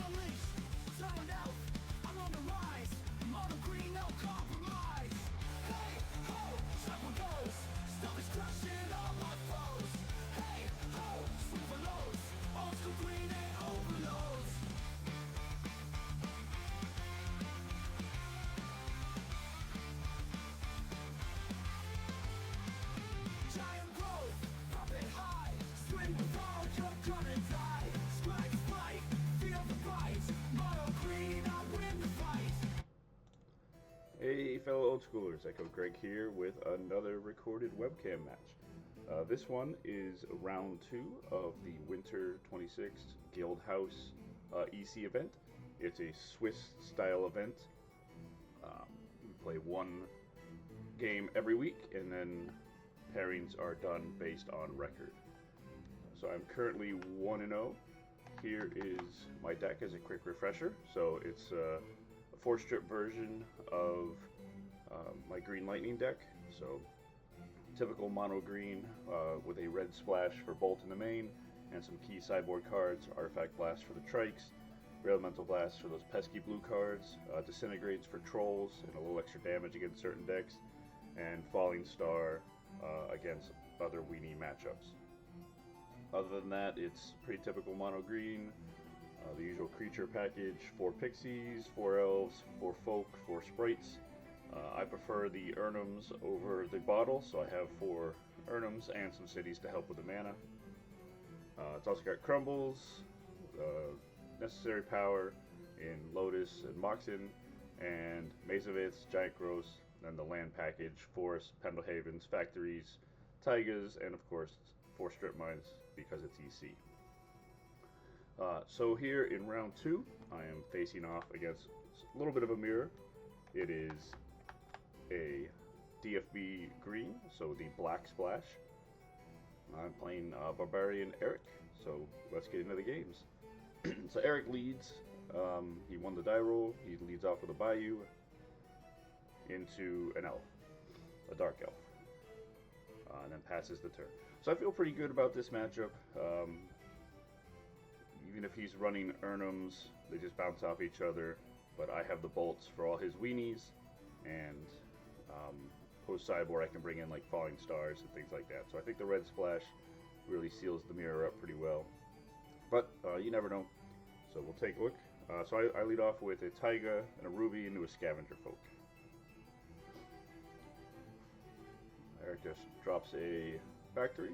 unleashed. Silent elf, I'm on the rise. Mono green, no compromise. Hey, ho, cycle goes. Still destruction of my foes. Hey, ho, swing for lows. Old school green and overloads. Giant growth, up and high. Swing with all, come and die. Scratch, fight, feel the fight. Mono green, I win the fight. Hey fellow old schoolers, Echo Greg here with another recorded webcam match. This one is round 2 of the Winter 26 Guild House EC event. It's a Swiss style event. We play one game every week and then pairings are done based on record. So I'm currently 1-0. Here is my deck as a quick refresher. So it's a 4-strip version of my Green Lightning deck. So typical mono green with a red splash for Bolt in the main and some key sideboard cards, Artifact Blast for the Trikes, Real Elemental Blast for those pesky blue cards, Disintegrates for Trolls and a little extra damage against certain decks, and Falling Star against other weenie matchups. Other than that, it's pretty typical mono green. The usual creature package, 4 pixies, 4 elves, 4 folk, 4 sprites. I prefer the Urnums over the bottle, so I have 4 Urnums and some cities to help with the mana. It's also got Crumbles, Necessary Power in Lotus and Moxen, and Mazoviths, Giant Growths, and the land package, Forests, Pendlehavens, Factories, Taigas, and of course 4 Strip Mines because it's EC. So here in round 2, I am facing off against a little bit of a mirror. It is a DFB green, so the black splash. I'm playing Barbarian Eric, so let's get into the games. So Eric leads. He won the die roll. He leads off with a Bayou into an elf, a dark elf, and then passes the turn. So I feel pretty good about this matchup. Even if he's running Urnums, they just bounce off each other, but I have the bolts for all his weenies, and post sideboard I can bring in like Falling Stars and things like that. So I think the red splash really seals the mirror up pretty well, but you never know. So we'll take a look. So I lead off with a Taiga and a Ruby into a Scavenger Folk. Eric just drops a Factory.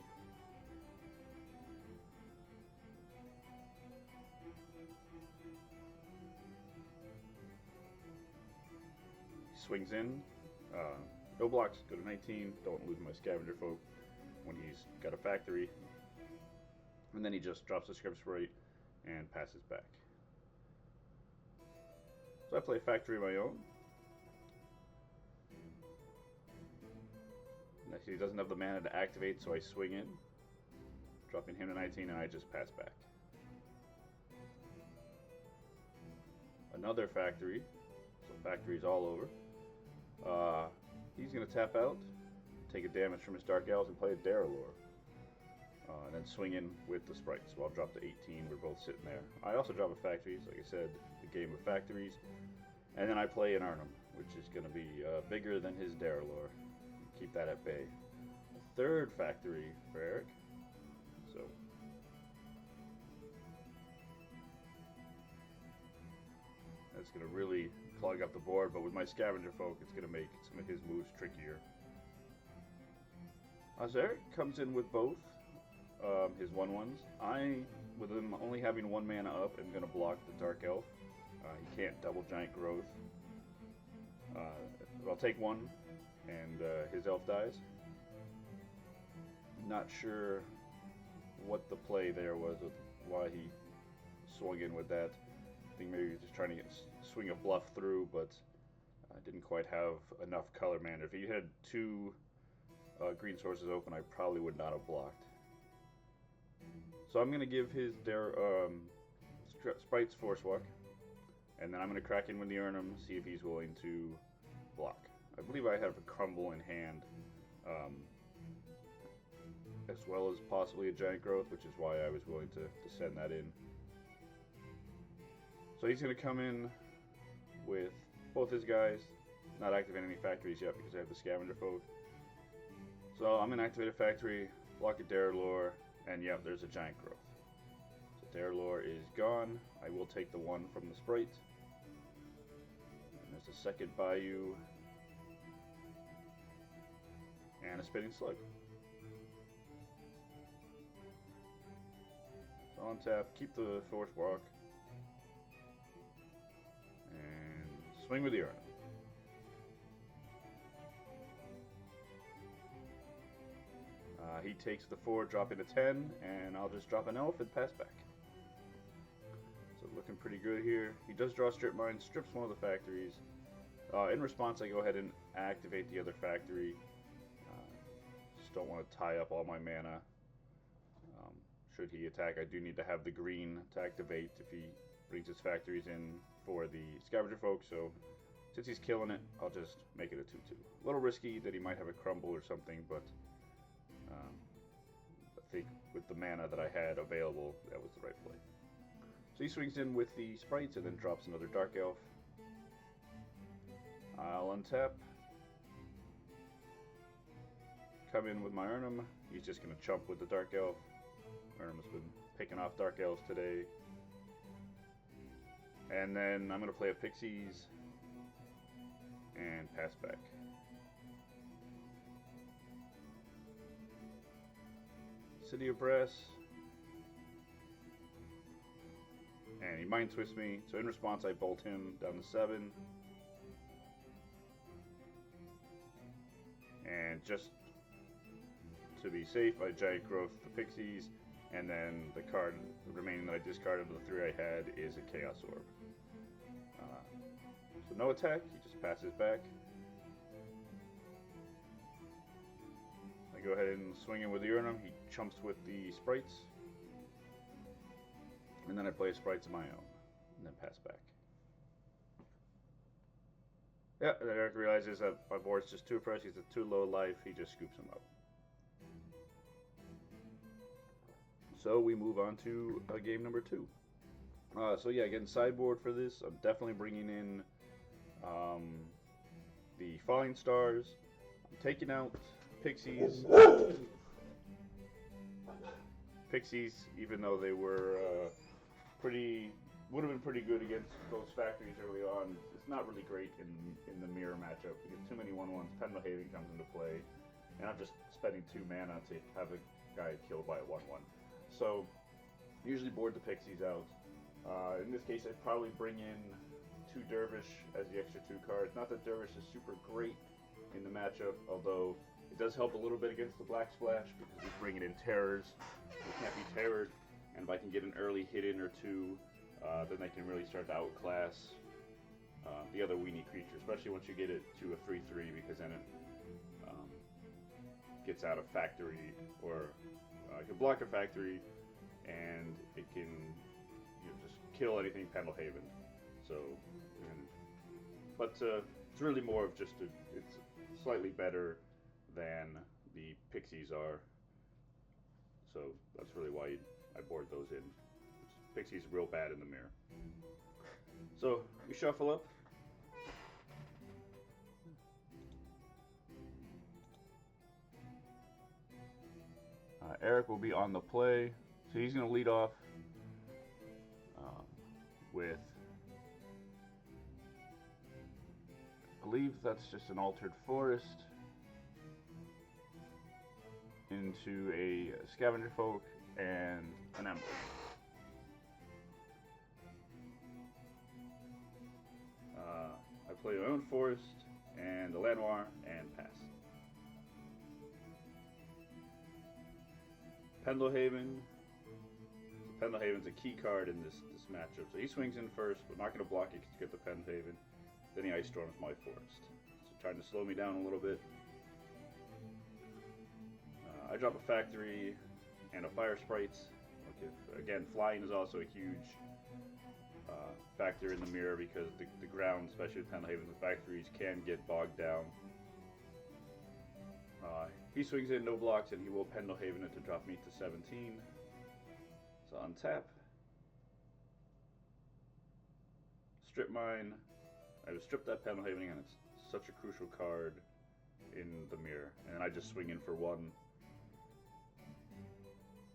Swings in, no blocks, go to 19, don't lose my Scavenger Folk when he's got a Factory, and then he just drops the Script Sprite and passes back. So I play Factory of my own. Next, he doesn't have the mana to activate, so I swing in, dropping him to 19, and I just pass back. Another Factory, so Factory's all over. He's going to tap out, take a damage from his Dark Elves, and play a Daralor. And then swing in with the Sprites. So I'll drop to 18, we're both sitting there. I also drop a Factories, like I said, the game of Factories. And then I play an Arnhem, which is going to be bigger than his Daralor. Keep that at bay. A third Factory for Eric. So that's going to really clog up the board, but with my Scavenger Folk, it's going to make some of his moves trickier. So Eric comes in with both his 1/1s. I, with him only having 1 mana up, am going to block the Dark Elf. He can't double Giant Growth. I'll take 1, and his elf dies. Not sure what the play there was, with why he swung in with that. I think maybe he was just trying to swing a bluff through, but I didn't quite have enough color mana. If he had 2 green sources open, I probably would not have blocked. So I'm going to give his Sprites Force Walk, and then I'm going to crack in with the Urnum, see if he's willing to block. I believe I have a Crumble in hand, as well as possibly a Giant Growth, which is why I was willing to send that in. So he's going to come in with both his guys. Not activating any factories yet because I have the scavenger folk. So I'm going to activate a factory, block a Derelor, and yep, there's a giant growth. So Derelor is gone. I will take the one from the sprite. And there's a second Bayou. And a spinning slug. So on tap, keep the force walk. And swing with the Urn. He takes the 4, dropping a 10, and I'll just drop an elf and pass back. So looking pretty good here. He does draw strip mine, strips one of the factories. In response, I go ahead and activate the other factory. Just don't want to tie up all my mana. Should he attack, I do need to have the green to activate if he brings his factories in for the scavenger folk. So since he's killing it, I'll just make it a 2/2. A little risky that he might have a crumble or something, but I think with the mana that I had available, that was the right play. So he swings in with the sprites and then drops another Dark Elf. I'll untap. Come in with my Urnum. He's just going to chump with the Dark Elf. Urnum has been picking off Dark Elves today. And then I'm going to play a Pixies and pass back. City of Brass. And he mind twists me, so in response I bolt him down to 7. And just to be safe, I giant growth the Pixies, and then the card remaining that I discarded of the 3 I had is a Chaos Orb. So no attack, he just passes back. I go ahead and swing in with the Urnum, he chumps with the sprites. And then I play sprites of my own, and then pass back. Yeah, and then Eric realizes that my board's just too fresh, he's at too low life, he just scoops him up. So we move on to game number 2. So yeah, again, sideboard for this, I'm definitely bringing in the Falling Stars. I'm taking out Pixies. Pixies, even though they were would have been pretty good against those factories early on, it's not really great in the mirror matchup because too many 1/1s. Pendelhaven comes into play, and I'm just spending 2 mana to have a guy killed by a 1/1. So usually board the Pixies out. In this case, I'd probably bring in 2 Dervish as the extra 2 cards. Not that Dervish is super great in the matchup, although it does help a little bit against the Black Splash because he's bringing in terrors. He can't be terrored, and if I can get an early hit in or 2, then I can really start to outclass the other weenie creature, especially once you get it to a 3/3, because then it gets out of factory, or it can block a factory, and it can just kill anything Pendelhaven. So, but it's really more of just it's slightly better than the Pixies are. So that's really why I board those in. Pixies are real bad in the mirror. So we shuffle up. Eric will be on the play, so he's going to lead off with, I believe that's just an Altered Forest into a Scavenger Folk and an Emblem. I play my own Forest and a Lanoir and pass. Pendelhaven. Pendelhaven's a key card in this matchup. So he swings in first, but not going to block it to get the Pendelhaven. Then he Ice Storms my Forest. So trying to slow me down a little bit. I drop a Factory and a Fire Sprites. Again, flying is also a huge factor in the mirror because the ground, especially with Pendelhavens and Factories, can get bogged down. He swings in, no blocks, and he will Pendelhaven it to drop me to 17. So untap. strip mine. I would strip that Pendelhaven, and it's such a crucial card in the mirror. And I just swing in for 1.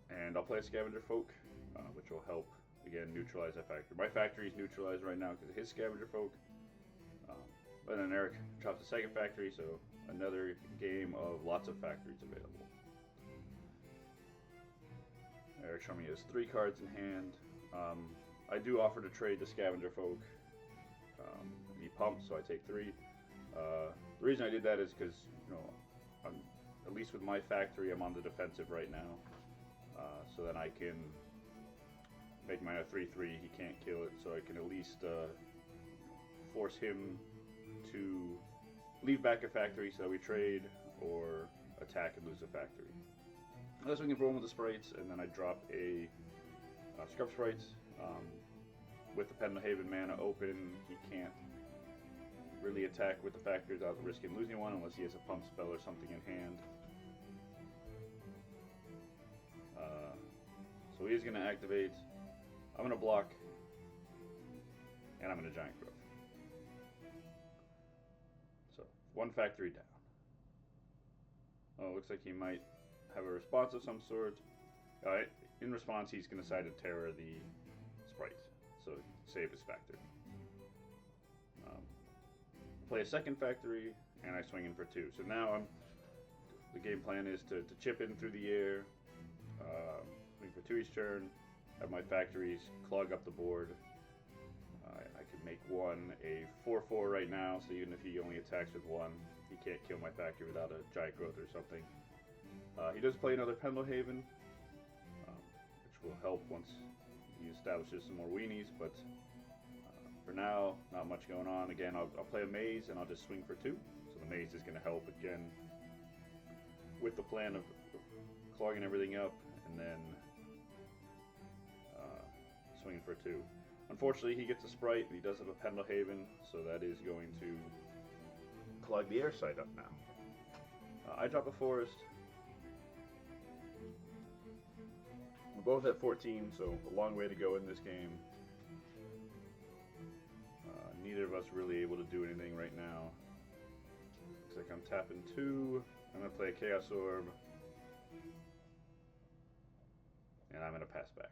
And I'll play a Scavenger Folk, which will help, again, neutralize that factory. My factory is neutralized right now because of his Scavenger Folk. But then Eric drops a second factory, so another game of lots of factories available. Eric showing me he has 3 cards in hand. I do offer to trade the Scavenger Folk. He pumps, so I take 3. The reason I did that is because, at least with my factory, I'm on the defensive right now. So then I can make mine a 3/3. He can't kill it, so I can at least force him to leave back a factory so that we trade, or attack and lose a factory. Unless we can roll with the sprites, and then I drop a Scrub Sprites. With the Pendelhaven mana open, he can't really attack with the factories without risking losing one unless he has a pump spell or something in hand. So he's going to activate. I'm going to block, and I'm going to Giant Growth. So 1 factory down. Oh, looks like he might have a response of some sort. In response, he's going to decide to Terror the sprites, so save his factory. Play a second factory, and I swing in for 2. So now the game plan is to chip in through the air, swing for 2 each turn, have my factories clog up the board. I could make 1 a 4/4 right now, so even if he only attacks with 1, he can't kill my factory without a Giant Growth or something. He does play another Pendelhaven, which will help once he establishes some more weenies, but for now, not much going on. Again, I'll play a Maze, and I'll just swing for 2. So the Maze is going to help, again, with the plan of clogging everything up, and then swinging for 2. Unfortunately, he gets a Sprite, and he does have a Pendelhaven, so that is going to clog the air side up now. I drop a Forest. We're both at 14, so a long way to go in this game. Neither of us really able to do anything right now. Looks like I'm tapping 2. I'm going to play a Chaos Orb. And I'm going to pass back.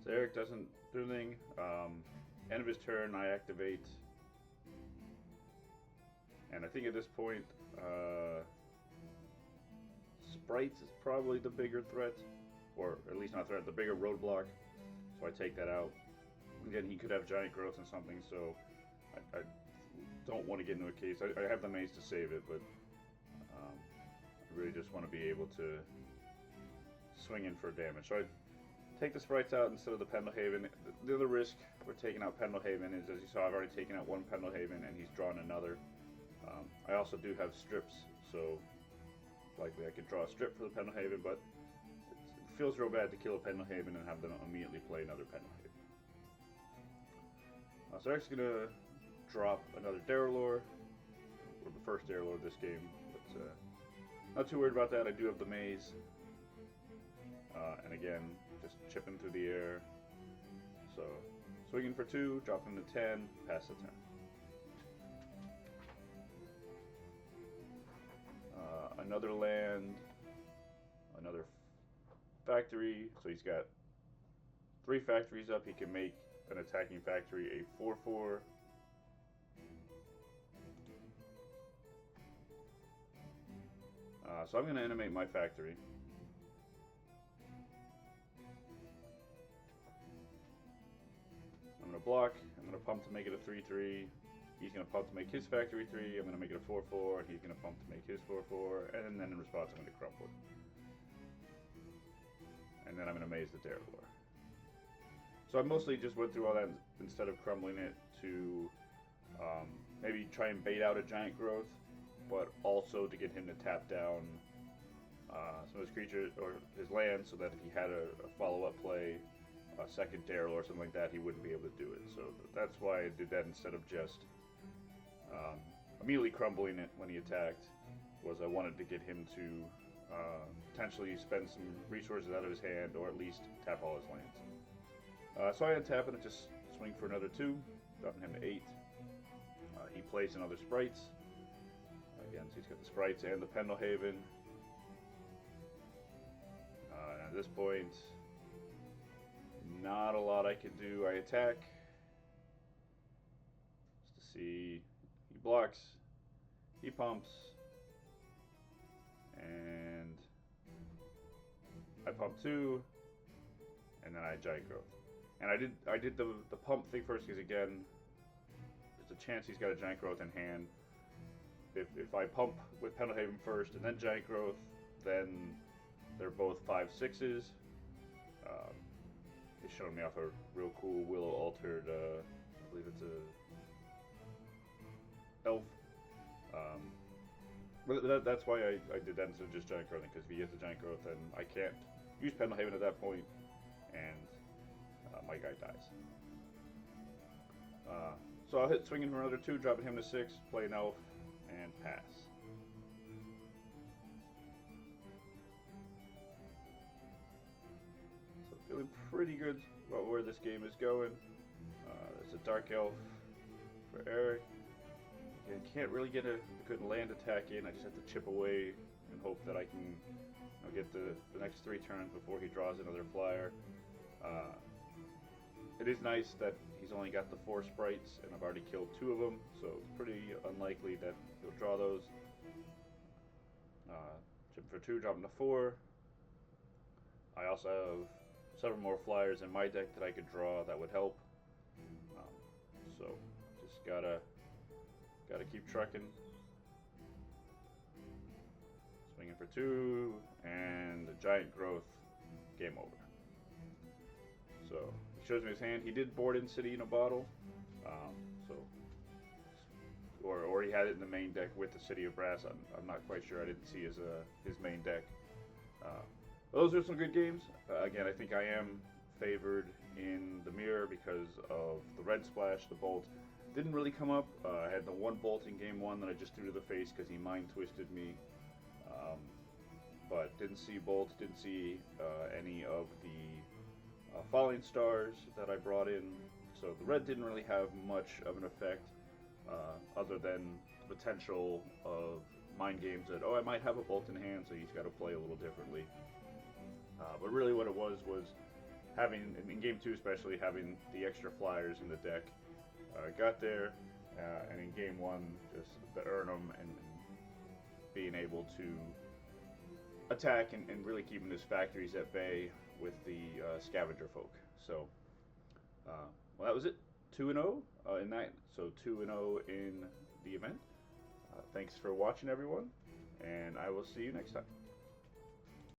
So Eric doesn't do anything. End of his turn, I activate. And I think at this point, Sprites is probably the bigger threat, or at least not threat, the bigger roadblock. So I take that out. Again, he could have Giant Growth and something, so I don't want to get into a case. I have the Maze to save it, but I really just want to be able to swing in for damage. So I take the Sprites out instead of the Pendelhaven. The other risk for taking out Pendelhaven is, as you saw, I've already taken out 1 Pendelhaven and he's drawn another. I also do have strips, so likely I could draw a strip for the Pendelhaven, but it feels real bad to kill a Pendelhaven and have them immediately play another Pendelhaven. So Eric's going to drop another Darrowlord, or the first Darrowlord this game, but not too worried about that. I do have the Maze, and again, just chipping through the air. So swinging for 2, dropping to 10, pass the turn. Another land, another factory, so he's got 3 factories up. He can make an attacking factory a 4/4. So I'm going to animate my factory. I'm going to block, I'm going to pump to make it a 3/3. He's going to pump to make his factory 3, I'm going to make it a 4/4, and he's going to pump to make his 4/4, and then in response I'm going to crumple it. And then I'm going to Maze the Darrowlord. So I mostly just went through all that instead of crumbling it to maybe try and bait out a Giant Growth, but also to get him to tap down some of his creatures, or his land, so that if he had a follow-up play, a second Darrowlord or something like that, he wouldn't be able to do it. So that's why I did that instead of just immediately crumbling it when he attacked. Was I wanted to get him to potentially spend some resources out of his hand, or at least tap all his lands. So I untap it and just swing for another 2, dropping him to 8. He plays another Sprites. Again, so he's got the Sprites and the Pendelhaven. And at this point, not a lot I can do. I attack. Just to see, he blocks, he pumps, and I pump 2, and then I Giant Growth. And I did the pump thing first because, again, there's a chance he's got a Giant Growth in hand. If I pump with Pendelhaven first and then Giant Growth, then they're both 5/6s. He's showing me off a real cool Willow Altered, I believe it's a elf. But that's why I did that instead of just Giant Growth, because if he gets a Giant Growth, then I can't use Pendelhaven at that point, and my guy dies. So I'll hit swinging for another 2, dropping him to 6, play an elf, and pass. So feeling pretty good about where this game is going. There's a Dark Elf for Eric. Again, can't really get a good land attack in. I just have to chip away and hope that I can get the next 3 turns before he draws another flyer. It is nice that he's only got the 4 Sprites, and I've already killed 2 of them, so it's pretty unlikely that he'll draw those. Chip for 2, dropping to 4. I also have several more flyers in my deck that I could draw that would help. So just gotta keep trucking. Swinging for 2, and a Giant Growth. Game over. So he shows me his hand. He did board in City in a Bottle, or he had it in the main deck with the City of Brass. I'm not quite sure. I didn't see his main deck. Those are some good games. Again, I think I am favored in the mirror because of the red splash. The bolt didn't really come up. I had the 1 bolt in game 1 that I just threw to the face because he mind twisted me. But didn't see bolts, didn't see any of the falling stars that I brought in. So the red didn't really have much of an effect, other than the potential of mind games that, I might have a bolt in hand, so he's got to play a little differently. But really what it was having, in game 2 especially, having the extra flyers in the deck. Got there, and in game 1, just the earn them and being able to attack and really keeping his factories at bay with the scavenger folk. So, well, that was it. 2-0 in that. So 2-0 in the event. Thanks for watching, everyone, and I will see you next time.